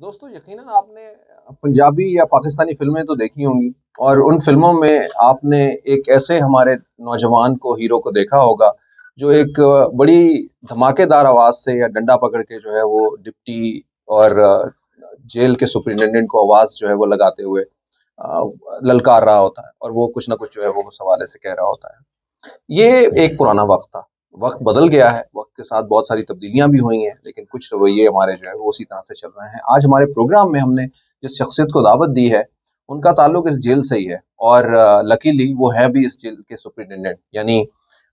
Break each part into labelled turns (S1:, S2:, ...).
S1: दोस्तों यकीनन आपने पंजाबी या पाकिस्तानी फ़िल्में तो देखी होंगी और उन फ़िल्मों में आपने एक ऐसे हमारे नौजवान को हीरो को देखा होगा जो एक बड़ी धमाकेदार आवाज़ से या डंडा पकड़ के जो है वो डिप्टी और जेल के सुपरिटेंडेंट को आवाज़ जो है वो लगाते हुए ललकार रहा होता है और वो कुछ ना कुछ जो है वो उस हवाले से कह रहा होता है। ये एक पुराना वक़्त था। वक़्त बदल गया है, वक़्त के साथ बहुत सारी तब्दीलियाँ भी हुई हैं, लेकिन कुछ रवैये हमारे जो है वो उसी तरह से चल रहे हैं। आज हमारे प्रोग्राम में हमने जिस शख्सियत को दावत दी है, उनका ताल्लुक इस जेल से ही है और लकीली वो है भी इस जेल के सुपरिटेंडेंट यानी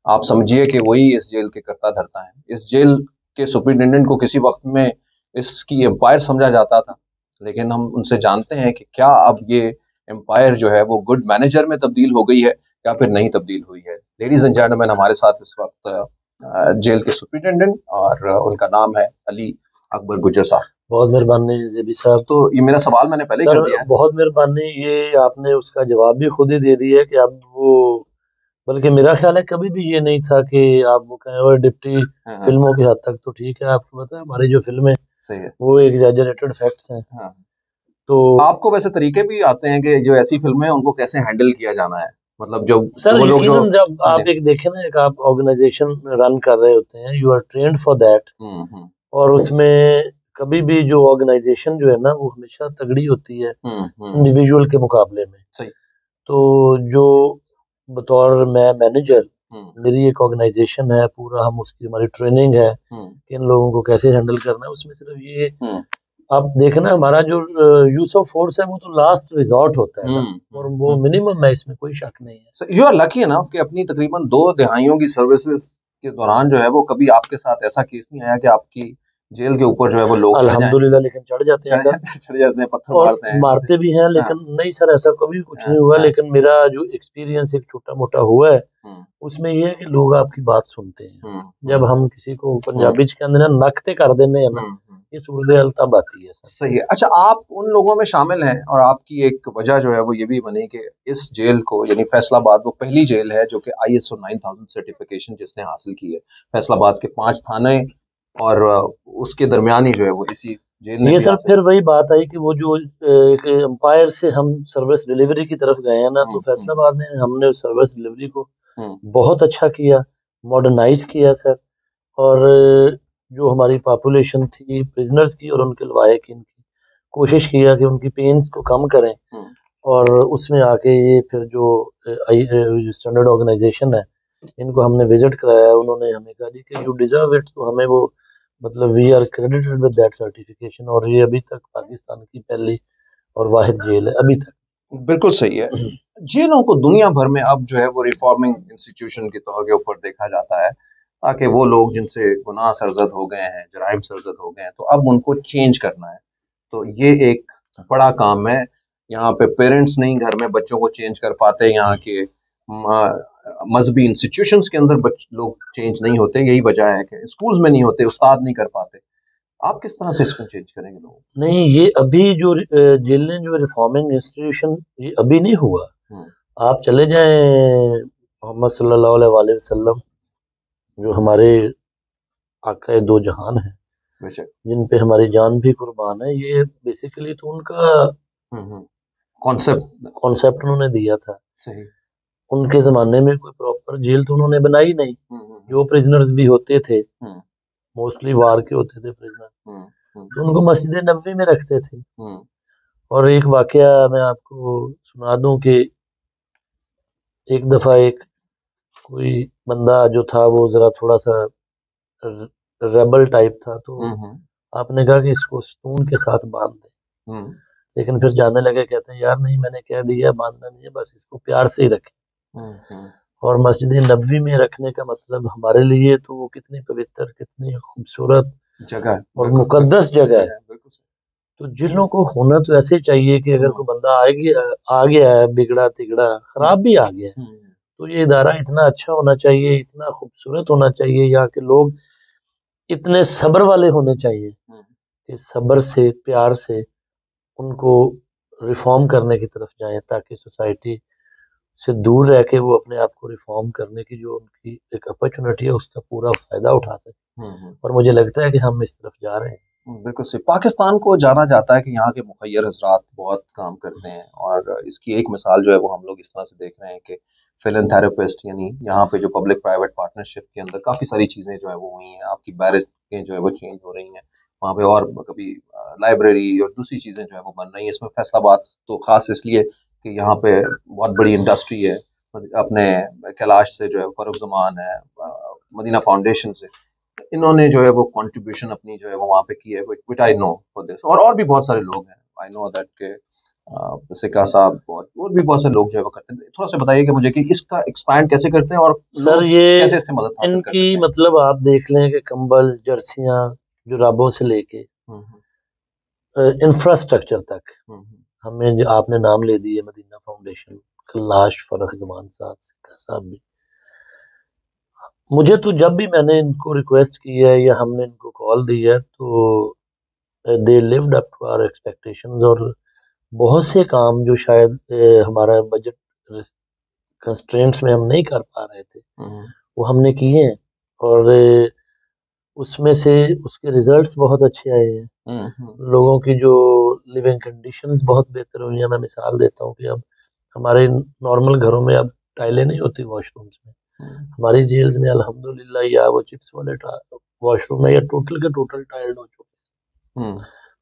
S1: आप समझिए कि वही इस जेल के कर्ता-धर्ता हैं। इस जेल के सुपरिटेंडेंट को किसी वक़्त में इसकी एम्पायर समझा जाता था, लेकिन हम उनसे जानते हैं कि क्या अब ये एम्पायर जो है वो गुड मैनेजर में तब्दील हो गई है या फिर नहीं तब्दील हुई है। लेडीज एंड जेंटलमैन हमारे साथ इस वक्त जेल के सुपरिटेंडेंट और उनका नाम है अली अकबर गुज्जर साहब।
S2: बहुत मेहरबानी जेबी साहब।
S1: तो ये मेरा सवाल मैंने पहले ही
S2: सर
S1: कर दिया है।
S2: बहुत मेहरबानी, ये आपने उसका जवाब भी खुद ही दे दिया है कि अब वो, बल्कि मेरा ख्याल है कभी भी ये नहीं था कि आप वो कहें और डिप्टी
S1: हाँ हाँ
S2: फिल्मों की हद तक तो ठीक है। आपको पता है हमारी जो फिल्में
S1: सही है।
S2: वो एग्जैजरेटेड फैक्ट्स हैं।
S1: हाँ
S2: तो
S1: आपको वैसे तरीके भी आते हैं कि जो ऐसी फिल्में हैं उनको कैसे हैंडल किया जाना है, मतलब जो
S2: सर
S1: वो लोग जो।
S2: यकीनन जब
S1: हाँ
S2: आप
S1: जी।
S2: एक देखें ना, एक आप ऑर्गेनाइजेशन रन कर रहे होते हैं, you are trained for that.
S1: Hmm.
S2: और उसमें कभी भी जो ऑर्गेनाइजेशन जो है ना वो हमेशा तगड़ी होती है
S1: हम्म।
S2: इंडिविजुअल के मुकाबले में।
S1: सही।
S2: तो जो बतौर मैं मैनेजर,
S1: हम्म
S2: मेरी एक ऑर्गेनाइजेशन है, पूरा हम उसकी हमारी ट्रेनिंग है
S1: हम्म
S2: कि इन लोगों को कैसे हैंडल करना है। उसमें सिर्फ ये
S1: हम्म
S2: आप देखना, हमारा जो यूज ऑफ फोर्स है वो तो लास्ट रिजॉर्ट होता है ना, और वो
S1: हम्म।
S2: मिनिमम है, इसमें कोई शक नहीं है।
S1: So you are lucky enough कि अपनी तकरीबन 2 दहाइयों की सर्विसेज के दौरान जो है वो कभी आपके साथ ऐसा केस नहीं आया कि आपकी जेल के ऊपर जो है वो लोग चढ़ जाएं।
S2: अल्हम्दुलिल्लाह, लेकिन चढ़ जाते हैं
S1: चढ़
S2: सर,
S1: चढ़ जाते हैं, पत्थर
S2: और
S1: मारते हैं ऐसे।
S2: मारते भी हैं।
S1: हाँ
S2: लेकिन नहीं सर, ऐसा कभी कुछ
S1: हाँ
S2: नहीं हुआ।
S1: हाँ।
S2: लेकिन मेरा जो एक्सपीरियंस एक छोटा मोटा हुआ है
S1: हम्म
S2: उसमें ये है कि लोग आपकी बात सुनते हैं।
S1: हम्म
S2: जब
S1: हम्म
S2: हम किसी को
S1: हम्म
S2: पंजाबी च कहते हैं ना, नखते कर देने हैं ना,
S1: हम्म।
S2: ये सूरत तब आती है सर।
S1: सही है। अच्छा, आप उन लोगों में शामिल हैं और आपकी एक वजह जो है वो ये भी बनी कि इस जेल को यानी फैसलाबाद वो पहली जेल है जो कि ISO 9000 सर्टिफिकेशन जिसने हासिल की है। फैसलाबाद के 5 थाने और उसके दरमियान ही जो है वो इसी जेल ने
S2: ये
S1: भी
S2: सर
S1: हासिल।
S2: फिर वही बात आई कि वो जो एक एम्पायर से हम सर्विस डिलीवरी की तरफ गए हैं ना, तो
S1: हम्म।
S2: फैसलाबाद में हमने उस सर्विस डिलीवरी को
S1: हम्म
S2: बहुत अच्छा किया, मॉडर्नाइज किया सर। और जो हमारी पॉपुलेशन थी प्रिजनर्स की और उनके लवाहिकीन की, कोशिश किया कि उनकी पेन्स को कम करें।
S1: हम्म
S2: और उसमें आके ये फिर जो स्टैंडर्ड ऑर्गेनाइजेशन है, इनको हमने विजिट कराया। उन्होंने हमें कहा जी कि यू डिजर्व इट, तो हमें वो, मतलब we are credited with that certification. और ये अभी तक पाकिस्तान की पहली और वाहिद जेल है अभी तक।
S1: बिल्कुल सही है। जेलों को दुनिया भर में अब जो है वो रिफॉर्मिंग इंस्टीट्यूशन के तौर के ऊपर देखा जाता है ताकि वो लोग जिनसे गुनाह सरजद हो गए हैं, जराइम सरजद हो गए हैं, तो अब उनको चेंज करना है। तो ये एक बड़ा काम है। यहाँ पे पेरेंट्स नहीं घर में बच्चों को चेंज कर पाते, यहाँ के मजहबी इंस्टीट्यूशंस के अंदर लोग चेंज नहीं होते, यही वजह है कि स्कूल्स में नहीं होते, उस्ताद नहीं कर पाते। आप किस तरह से इसको चेंज करेंगे लोगों
S2: नहीं, ये अभी जो जेल ने जो रिफॉर्मिंग इंस्टीट्यूशन, ये अभी नहीं हुआ।
S1: को?
S2: आप चले जाएं मोहम्मद सल्लल्लाहु अलैहि वसल्लम, जो हमारे आका दो जहान है,
S1: बेशक।
S2: जिन पे हमारी जान भी कुर्बान है, ये बेसिकली तो उनका
S1: कॉन्सेप्ट।
S2: कॉन्सेप्ट उन्होंने दिया था।
S1: सही।
S2: उनके ज़माने में कोई प्रॉपर जेल तो उन्होंने बनाई नहीं।
S1: हम्म।
S2: जो प्रिजनर्स भी होते थे,
S1: हम्म
S2: मोस्टली वार के होते थे प्रिजनर,
S1: हम्म हम्म
S2: तो उनको मस्जिद नबवी में रखते थे।
S1: हम्म
S2: और एक वाकया मैं आपको सुना दूं कि एक दफ़ा एक कोई बंदा जो था वो ज़रा थोड़ा सा रेबल टाइप था, तो
S1: हम्म
S2: आपने कहा कि इसको सुकून के साथ बांध दें।
S1: हम्म
S2: लेकिन फिर जाने लगे, कहते हैं यार नहीं, मैंने कह दिया बांधना नहीं है, बस इसको प्यार से ही रखें।
S1: हम्म।
S2: और मस्जिद नबवी में रखने का मतलब हमारे लिए तो वो कितनी पवित्र, कितनी खूबसूरत
S1: जगह है,
S2: और
S1: बिल्कुल बिल्कुल
S2: मुकद्दस जगह है।
S1: जगह है, बिल्कुल सही।
S2: तो जिलों को होना तो ऐसे ही चाहिए कि अगर कोई बंदा आ गया है बिगड़ा तिगड़ा,
S1: हम्म
S2: खराब भी आ गया है,
S1: हम्म
S2: तो ये इदारा इतना अच्छा होना चाहिए, इतना खूबसूरत होना चाहिए, यहाँ के लोग इतने सब्र वाले होने चाहिए
S1: हम्म
S2: कि सब्र से, प्यार से उनको रिफॉर्म करने की तरफ जाएं, ताकि सोसाइटी से दूर रह के वो अपने आप को रिफॉर्म करने की जो उनकी एक अपॉर्चुनिटी है उसका पूरा फायदा उठा सके। और मुझे लगता है कि हम इस तरफ जा रहे हैं।
S1: बिल्कुल सही। पाकिस्तान को जाना जाता है कि यहाँ के मुखय्यर हजरात बहुत काम करते हैं, और इसकी एक मिसाल जो है वो हम लोग इस तरह से देख रहे हैं कि फिलैंथेरेपिस्ट, यानी यहाँ पे जो पब्लिक प्राइवेट पार्टनरशिप के अंदर काफ़ी सारी चीज़ें जो है वो हुई हैं। आपकी बैरिस्टें जो है वो चेंज हो रही हैं वहाँ पे, और कभी लाइब्रेरी और दूसरी चीज़ें जो है वो बन रही हैं। इसमें फैसलाबाद तो ख़ास इसलिए कि यहाँ पे बहुत बड़ी इंडस्ट्री है। अपने कैलाश से जो है फर्रुख जमान है, मदीना फाउंडेशन से, इन्होंने जो है वो कंट्रीब्यूशन अपनी जो है वो वहाँ पे की है, विच आई नो फॉर दिस। और भी बहुत सारे लोग हैं, आई नो दैट के सिक्का साहब और भी बहुत सारे लोग जो है वो करते हैं। थोड़ा सा बताइए कि मुझे कि इसका एक्सपैंड कैसे करते हैं और
S2: सर
S1: लोग
S2: ये
S1: कैसे इससे मदद हासिल कर
S2: इनकी
S1: सकते हैं।
S2: मतलब आप देख लें कि कंबल्स, जर्सियां, जुराबों से लेके इंफ्रास्ट्रक्चर तक हमें जो आपने नाम ले दिए, मदीना फाउंडेशन, कैलाश, फर्रुख जमान साहब, सिक्का साहब भी। मुझे तो जब भी मैंने इनको रिक्वेस्ट की है या हमने इनको कॉल दी है तो they lived up to our expectations, और बहुत से काम जो शायद हमारा बजट कंस्ट्रेंट्स में हम नहीं कर पा रहे थे वो हमने किए हैं, और उसमें से उसके रिजल्ट्स बहुत अच्छे आए हैं। लोगों की जो लिविंग कंडीशंस बहुत बेहतर हुई हैं। मैं मिसाल देता हूँ कि अब हमारे नॉर्मल घरों में अब टाइलें नहीं होती वॉशरूम्स में, हमारी जेल्स में अल्हम्दुलिल्लाह या वो चिप्स वाले वॉशरूम है या टोटल के टोटल टाइल्ड हो चुके हैं,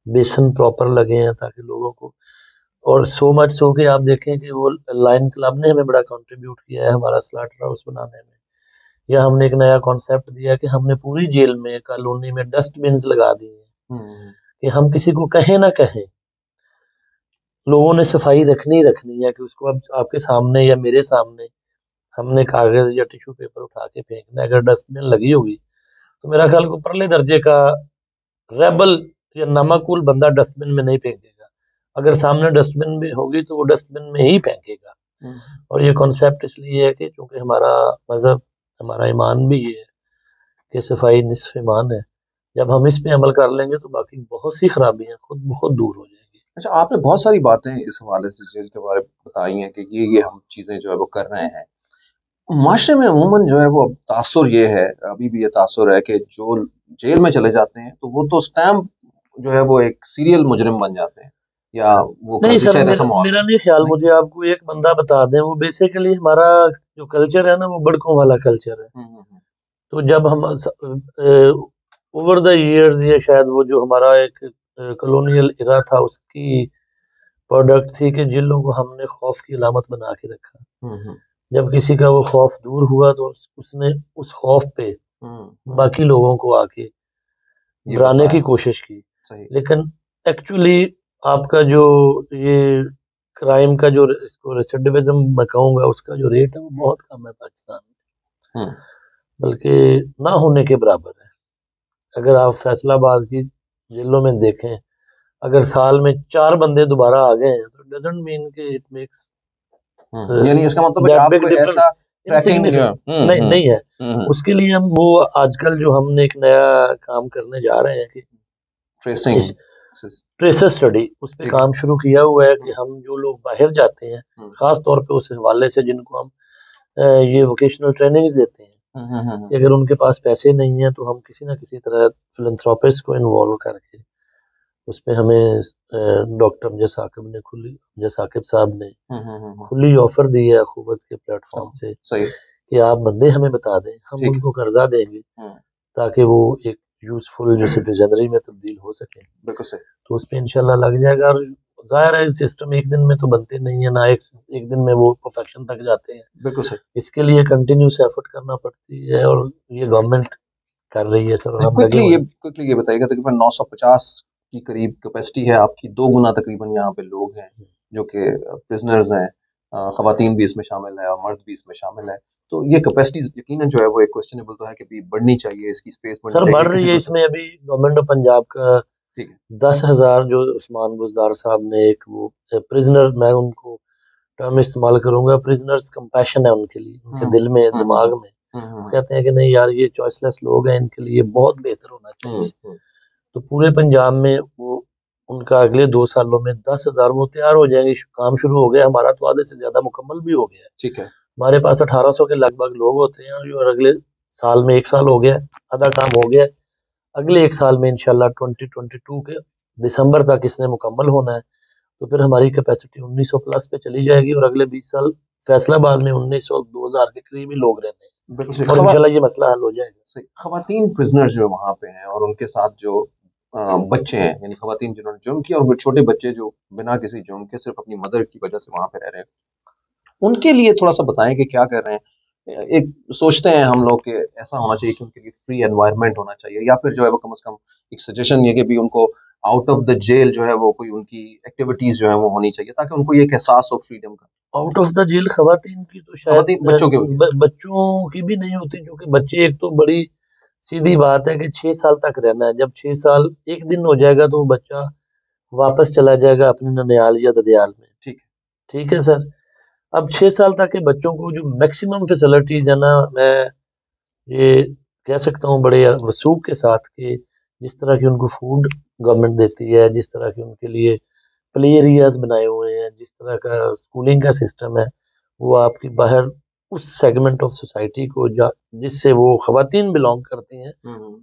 S2: बेसन प्रॉपर लगे हैं ताकि लोगों को, और सो मच सो के आप देखें कि वो लाइन क्लब ने हमें बड़ा कंट्रीब्यूट किया है हमारा स्लाटर हाउस बनाने में, या हमने एक नया कॉन्सेप्ट दिया कि हमने पूरी जेल में, कॉलोनी में डस्टबिन लगा दिए हैं कि हम किसी को कहें ना कहें, लोगों ने सफाई रखनी है कि उसको अब आपके सामने या मेरे सामने हमने कागज या टिश्यू पेपर उठा के फेंकना है। अगर डस्टबिन लगी होगी तो मेरा ख्याल को परले दर्जे का रेबल या नमाकुल बंदा डस्टबिन में नहीं फेंकेगा, अगर सामने डस्टबिन भी होगी तो वो डस्टबिन में ही फेंकेगा। और ये कॉन्सेप्ट इसलिए है कि चूंकि हमारा मजहब, हमारा ईमान भी ये है कि सफाई निस्फ ईमान है। जब हम इस पे अमल कर लेंगे तो बाकी बहुत सी खराबियां खुद ब खुद दूर हो जाएंगी।
S1: अच्छा, आपने बहुत सारी बातें इस हवाले से जेल के बारे में बताई हैं कि ये हम चीज़ें जो है वो कर रहे हैं। माशरे में अमूमन जो है वो अब तासुर ये है, अभी भी ये तासुर है कि जो जेल में चले जाते हैं तो वो तो स्टैम्प जो है वो एक सीरियल मुजरिम बन जाते हैं, या वो
S2: नहीं
S1: करके
S2: सर,
S1: शायद ऐसा माहौल
S2: मेरा
S1: बन
S2: नहीं ख्याल,
S1: नहीं?
S2: मुझे आपको एक बंदा बता दें, वो बेसिकली हमारा जो कल्चर है ना वो बड़कों वाला कल्चर है। तो जब हम ओवर द इयर्स, ये शायद वो जो हमारा एक कॉलोनियल इरा था उसकी प्रोडक्ट थी कि जिलों को हमने खौफ की अलामत बना के रखा। जब किसी का वो खौफ दूर हुआ तो उसने उस खौफ पे बाकी लोगों को आके डराने की कोशिश की। लेकिन एक्चुअली आपका जो ये क्राइम का जो इसको रेसिडिविज्म मैं कहूँगा उसका जो रेट है वो बहुत कम है पाकिस्तान में, बल्कि ना होने के बराबर है। अगर आप फैसलाबाद की जेलों में देखें, अगर साल में 4 बंदे दोबारा आ गए हैं तो डजंट मीन कि इट मेक्स
S1: यानी इसका मतलब है कि
S2: दैट
S1: आप
S2: बिग
S1: कोई
S2: डिफरेंस,
S1: ऐसा ट्रैकिंग
S2: इनसिग्निफिकेंट नहीं है। उसके लिए हम वो आजकल जो हमने एक नया काम करने जा रहे हैं कि
S1: ट्रेसिंग
S2: ट्रेसर स्टडी, उस पर काम शुरू किया हुआ है कि हम जो लोग बाहर जाते हैं, खास तौर पे उस हवाले से जिनको हम ये वोकेशनल ट्रेनिंग्स देते हैं, कि अगर उनके पास पैसे नहीं है तो हम किसी ना किसी तरह फिलैंथ्रोपिस्ट को इन्वॉल्व करके उसमें हमें डॉक्टर अमजद साकिब साहब ने खुली ऑफर दी है अखुवत के प्लेटफॉर्म से कि आप बंदे हमें बता दें, हम उनको कर्जा देंगे ताकि वो एक यूजफुल जो सिटीजनरी में तब्दील हो सके। तो उस पर इंशाल्लाह लग जाएगा। और जाहिर है सिस्टम एक दिन में तो बनते नहीं है, ना एक दिन में वो परफेक्शन तक जाते हैं।
S1: बिल्कुल सही।
S2: इसके लिए कंटिन्यूस एफर्ट करना पड़ती है और ये गवर्नमेंट कर रही है सर। हम
S1: क्विकली ये बताइएगा, तकरीबन 950 की करीब कैपेसिटी है आपकी, 2 गुना तकरीबन यहाँ पे लोग हैं जो कि प्रिजनर्स हैं, खवातीन भी इसमें शामिल है और मर्द भी इसमें शामिल है। तो ये कैपेसिटी यकीनन जो है वो एक क्वेश्चनेबल तो है कि बढ़नी चाहिए, इसकी स्पेस बढ़नी चाहिए।
S2: बढ़ रही है। इसमें अभी गवर्नमेंट ऑफ पंजाब का 10,000 जो उस्मान बुज़दार साहब ने एक वो प्रिजनर, मैं उनको टर्म इस्तेमाल करूंगा, प्रिजनर्स कंपैशन है उनके लिए, उनके दिल में, दिमाग में। कहते हैं कि नहीं यार ये चॉइसलेस लोग हैं, इनके लिए बहुत बेहतर होना चाहिए। तो पूरे पंजाब में वो उनका अगले 2 सालों में 10,000 वो तैयार हो जाएंगे, काम शुरू हो गया। हमारा तो आधे से ज्यादा मुकम्मल भी हो गया है।
S1: ठीक है।
S2: हमारे पास 1800 के लगभग लोग होते हैं और अगले साल में 1 साल हो गया, आधा काम हो गया। अगले 1 साल में इंशाल्लाह 2022 के दिसंबर तक इसने मुकम्मल होना है। तो फिर हमारी कैपेसिटी 1900 प्लस पे चली जाएगी और अगले 20 साल फैसलाबाद में 1900 2000 के करीब ही लोग रहते
S1: बिल्कुल
S2: हैं
S1: सही।
S2: और इंशाल्लाह ये मसला हल हो जाएगा।
S1: सही। खवातीन प्रिजनर्स जो वहाँ पे हैं और उनके साथ जो बच्चे हैं, यानी खवातीन जिन्होंने जुर्म किया और वो छोटे बच्चे जो बिना किसी जुर्म के सिर्फ अपनी मदर की वजह से वहाँ पे रह रहे हैं, उनके लिए थोड़ा सा बताएं कि क्या कर रहे हैं। एक सोचते हैं हम लोग कि ऐसा होना चाहिए कि उनके लिए फ्री एनवायरनमेंट होना चाहिए, या फिर जो है वो कम से कम एक सजेशन ये कि भी उनको आउट ऑफ द जेल जो है वो कोई उनकी एक्टिविटीज जो है वो होनी चाहिए ताकि उनको ये एक एहसास हो फ्रीडम का।
S2: आउट ऑफ द जेल खवातीन की तो शायद
S1: खवातीन बच्चों के होगी।
S2: बच्चों की भी नहीं होती, क्योंकि बच्चे, एक तो बड़ी सीधी बात है कि 6 साल तक रहना है। जब 6 साल एक दिन हो जाएगा तो वो बच्चा वापस चला जाएगा अपने ननियाल या ददियाल में।
S1: ठीक है।
S2: ठीक है सर। अब 6 साल तक के बच्चों को जो मैक्सिमम फैसिलिटीज है ना, मैं ये कह सकता हूँ बड़े वसूख के साथ कि जिस तरह की उनको फूड गवर्नमेंट देती है, जिस तरह की उनके लिए प्ले एरियाज बनाए हुए हैं, जिस तरह का स्कूलिंग का सिस्टम है, वो आपकी बाहर उस सेगमेंट ऑफ सोसाइटी को जिससे वो खवातीन बिलोंग करती हैं,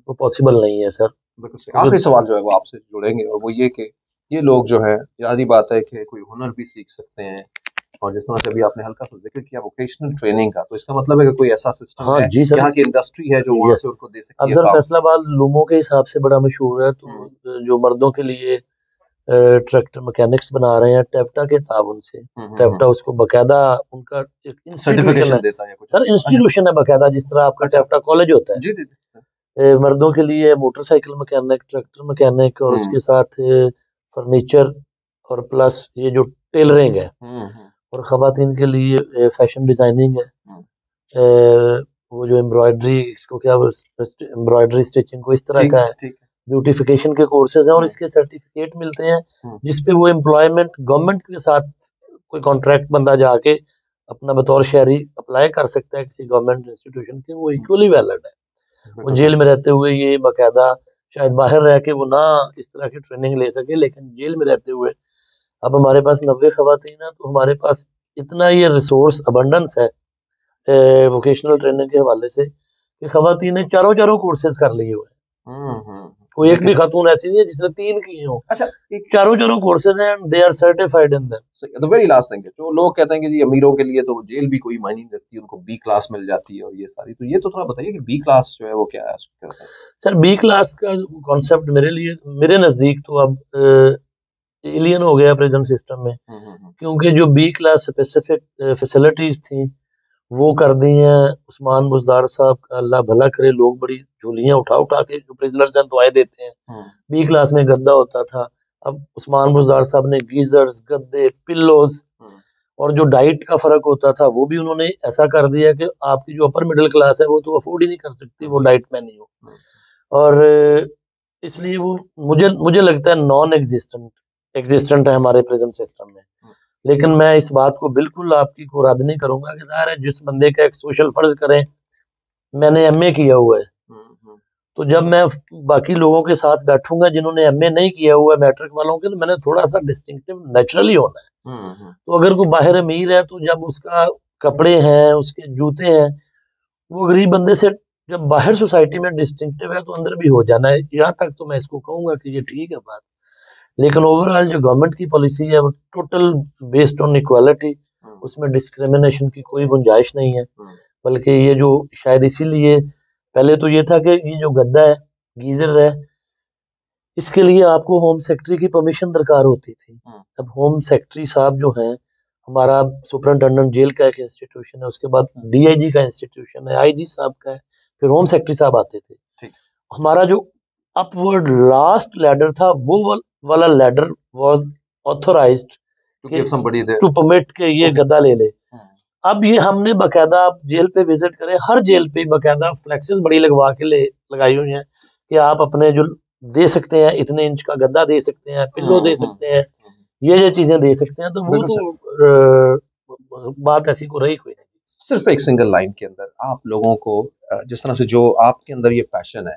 S2: वो पॉसिबल नहीं है सर।
S1: बिल्कुल सही। आखिरी सवाल जो है वो आपसे जुड़ेंगे और वो ये कि ये लोग जो है, यादी बात है कि कोई हुनर भी सीख सकते हैं, और जिस तरह से अभी आपने हल्का सा जिक्र किया वोकेशनल ट्रेनिंग का, तो इसका मतलब है कि कोई ऐसा सिस्टम
S2: हाँ
S1: है,
S2: जी सर।
S1: यहाँ की इंडस्ट्री है जो वहाँ
S2: यस।
S1: से उनको दे
S2: अब
S1: सकती है
S2: सर
S1: काम।
S2: फैसलाबाद लूमों के हिसाब से बड़ा मशहूर है, तो जो मर्दों के लिए ट्रैक्टर मैकेनिक्स बना रहे हैं टेफ्टा के ताउन से। टेफ्टा उसको बकायदा उनका एक इंस्टीट्यूशन
S1: सर्टिफिकेशन
S2: है
S1: देता है कुछ।
S2: सर, इंस्टीट्यूशन है बकायदा, जिस तरह आपका
S1: अच्छा।
S2: टेफ्टा कॉलेज होता है।
S1: जी जी जी।
S2: मर्दों के लिए मोटरसाइकिल मैकेनिक, ट्रैक्टर मैकेनिक, और उसके साथ फर्नीचर और प्लस ये जो टेलरिंग है, और खवातीन के लिए फैशन डिजाइनिंग है, वो जो एम्ब्रॉयडरी, इसको क्या एम्ब्रॉयडरी स्टिचिंग को इस तरह का है,
S1: ठीक है।
S2: ब्यूटिफिकेशन के कोर्सेज हैं और इसके सर्टिफिकेट मिलते हैं, जिसपे वो एम्प्लॉयमेंट गवर्नमेंट के साथ कोई कॉन्ट्रैक्ट बंदा जाके अपना बतौर शहरी अप्लाई कर सकता है किसी गवर्नमेंट इंस्टीट्यूशन के, वो इक्वली वैलिड है। वो जेल में रहते हुए ये बाकायदा, शायद बाहर रह के वो ना इस तरह की ट्रेनिंग ले सके, लेकिन जेल में रहते हुए अब हमारे पास 90 खवातीन है, तो हमारे पास इतना ये रिसोर्स अबंडेंस है वोकेशनल ट्रेनिंग के हवाले से कि खवातीन ने चारों चारों कोर्सेज कर लिए हुए हैं। कोई एक भी खातून ऐसी नहीं है जिसने 3 किए हों।
S1: अच्छा,
S2: चारों चारों कोर्सेज हैं, they are certified in them.
S1: तो वेरी लास्ट थिंग है, जो लोग कहते हैं कि जी अमीरों के लिए तो जेल भी कोई मायने नहीं रखती, उनको बी क्लास मिल जाती है और ये सारी, तो ये तो थोड़ा बताइए कि बी क्लास जो है वो क्या है, उसको क्या है?
S2: सर बी क्लास का कॉन्सेप्ट मेरे लिए, मेरे नज़दीक तो अब एलियन हो गया प्रेजेंट सिस्टम में, क्योंकि जो बी क्लास स्पेसिफिक फैसिलिटीज थी वो कर दी हैं। उस्मान बुजदार साहब का अल्लाह भला करे, लोग बड़ी झोलियां उठा उठा के जो प्रिजनर्स हैं दुआएं देते हैं। बी क्लास में गद्दा होता था, अब उस्मान बुजदार साहब ने गीजर्स, गद्दे, पिल्लोज और जो डाइट का फर्क होता था वो भी उन्होंने ऐसा कर दिया कि आपकी जो अपर मिडिल क्लास है वो तो अफोर्ड ही नहीं कर सकती वो डाइट में नहीं हो, और इसलिए वो मुझे मुझे लगता है नॉन एग्जिस्टेंट है हमारे प्रेजेंट सिस्टम में। लेकिन मैं इस बात को बिल्कुल आपकी को रद्द नहीं करूंगा कि ज़ाहिर है जिस बंदे का एक सोशल फर्ज करें, मैंने एमए किया हुआ है, तो जब मैं बाकी लोगों के साथ बैठूंगा जिन्होंने एमए नहीं किया हुआ है, मैट्रिक वालों के, तो मैंने थोड़ा सा डिस्टिंक्टिव नेचुरली होना है। तो अगर कोई बाहर अमीर है तो जब उसका कपड़े हैं, उसके जूते हैं, वो गरीब बंदे से जब बाहर सोसाइटी में डिस्टिंक्टिव है तो अंदर भी हो जाना है। यहाँ तक तो मैं इसको कहूंगा कि ये ठीक है बात, लेकिन ओवरऑल जो गवर्नमेंट की पॉलिसी है वो टोटल बेस्ड ऑन इक्वालिटी, उसमें डिस्क्रिमिनेशन की कोई गुंजाइश नहीं है। बल्कि ये जो शायद इसीलिए पहले तो ये था कि ये जो गद्दा है, गीजर है, इसके लिए आपको होम सेक्रेटरी की परमिशन दरकार होती थी। अब होम सेक्रेटरी साहब जो हैं, हमारा सुपरिटेंडेंट जेल का एक इंस्टीट्यूशन है, उसके बाद डीआईजी का इंस्टीट्यूशन है, आईजी साहब का है, फिर होम सेक्रेटरी साहब आते थे। हमारा जो अपवर्ड लास्ट लैडर था वो वाला ladder was authorised to permit के ये गद्दा ले ले। अब ये हमने बकायदा, आप जेल पे विजिट करें, हर जेल पे बकायदा फ्लेक्सेस बड़ी लगवा के लगाई हुई हैं कि आप अपने जो दे सकते हैं, इतने इंच का गद्दा दे सकते हैं, पिल्लो दे सकते हैं, ये चीजें दे सकते हैं। तो वो तो बात ऐसी को रही कोई नहीं।
S1: सिर्फ एक सिंगल लाइन के अंदर आप लोगों को, जिस तरह से जो आपके अंदर ये पैशन है,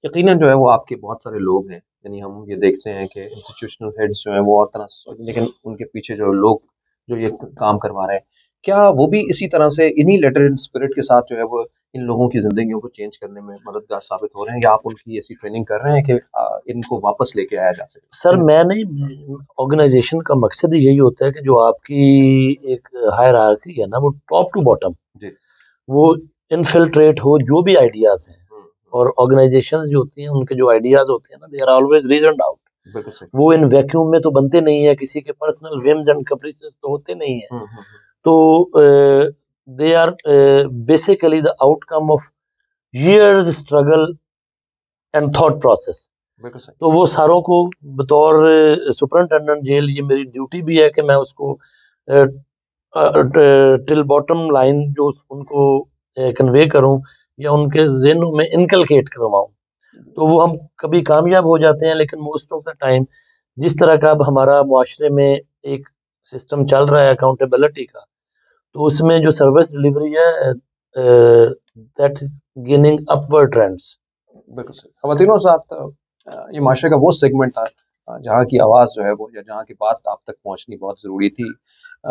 S1: यकीनन जो है वो आपके बहुत सारे लोग हैं यानी हम ये देखते हैं कि इंस्टीट्यूशनल हेड्स जो हैं वो और तरह से, लेकिन उनके पीछे जो लोग जो ये काम करवा रहे हैं, क्या वो भी इसी तरह से इन्हीं लेटर स्पिरिट के साथ जो है वो इन लोगों की ज़िंदगियों को चेंज करने में मददगार साबित हो रहे हैं, या आप उनकी ऐसी ट्रेनिंग कर रहे हैं कि इनको वापस लेके आया जा सके?
S2: सर मैं नहीं, ऑर्गेनाइजेशन का मकसद ही यही होता है कि जो आपकी एक हायरार्की है ना, वो टॉप टू बॉटम
S1: जी।
S2: वो इनफिल्ट्रेट हो जो भी आइडियाज हैं। और ऑर्गेनाइजेशंस जो होती हैं उनके जो आइडियाज होते हैं ना, they are always reasoned out.
S1: बिल्कुल सही।
S2: वो इन वैक्यूम में तो बनते नहीं है, किसी के पर्सनल विम्स एंड कैप्रिसेस तो होते नहीं है। तो they are basically the outcome of years struggle and thought process.
S1: बिल्कुल सही।
S2: तो वो सारों को बतौर सुपरिटेंडेंट जेल ये मेरी ड्यूटी भी है कि मैं उसको टिल बॉटम लाइन जो उनको कन्वे करूं या उनके ज़हनों में इनकलकेट करवाऊं। तो वो हम कभी कामयाब हो जाते हैं, लेकिन मोस्ट ऑफ द टाइम जिस तरह का अब हमारा मुआशरे में एक सिस्टम चल रहा है अकाउंटेबिलिटी का, तो उसमें जो सर्विस डिलीवरी है that is gaining upward trends.
S1: बिल्कुल सही। ख़वातीनो साहब, ये माशरे का वो सेगमेंट था जहाँ की आवाज़ जो है वो, या जहाँ की बात आप तक पहुँचनी बहुत ज़रूरी थी।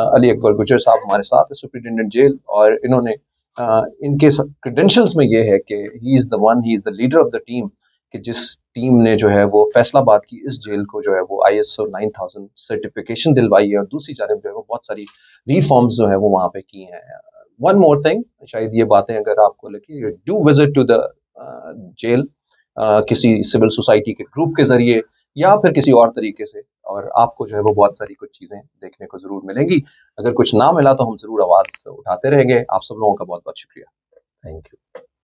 S1: अली अकबर गुजर साहब हमारे साथ है, सुपरिटेंडेंट जेल, और इन्होंने इनके क्रेडेंशियल्स में ये है कि he is the leader of the team, कि जिस टीम ने जो है वो फैसलाबाद की इस जेल को जो है वो ISO 9000 सर्टिफिकेशन दिलवाई है, और दूसरी जानब जो है वो बहुत सारी रिफॉर्म्स जो है वो वहाँ पे की हैं। वन मोर थिंग, शायद ये बातें अगर आपको लगी, do visit to the jail, किसी सिविल सोसाइटी के ग्रुप के जरिए या फिर किसी और तरीके से, और आपको जो है वो बहुत सारी कुछ चीज़ें देखने को ज़रूर मिलेंगी। अगर कुछ ना मिला तो हम ज़रूर आवाज़ उठाते रहेंगे। आप सब लोगों का बहुत बहुत शुक्रिया।
S2: Thank you.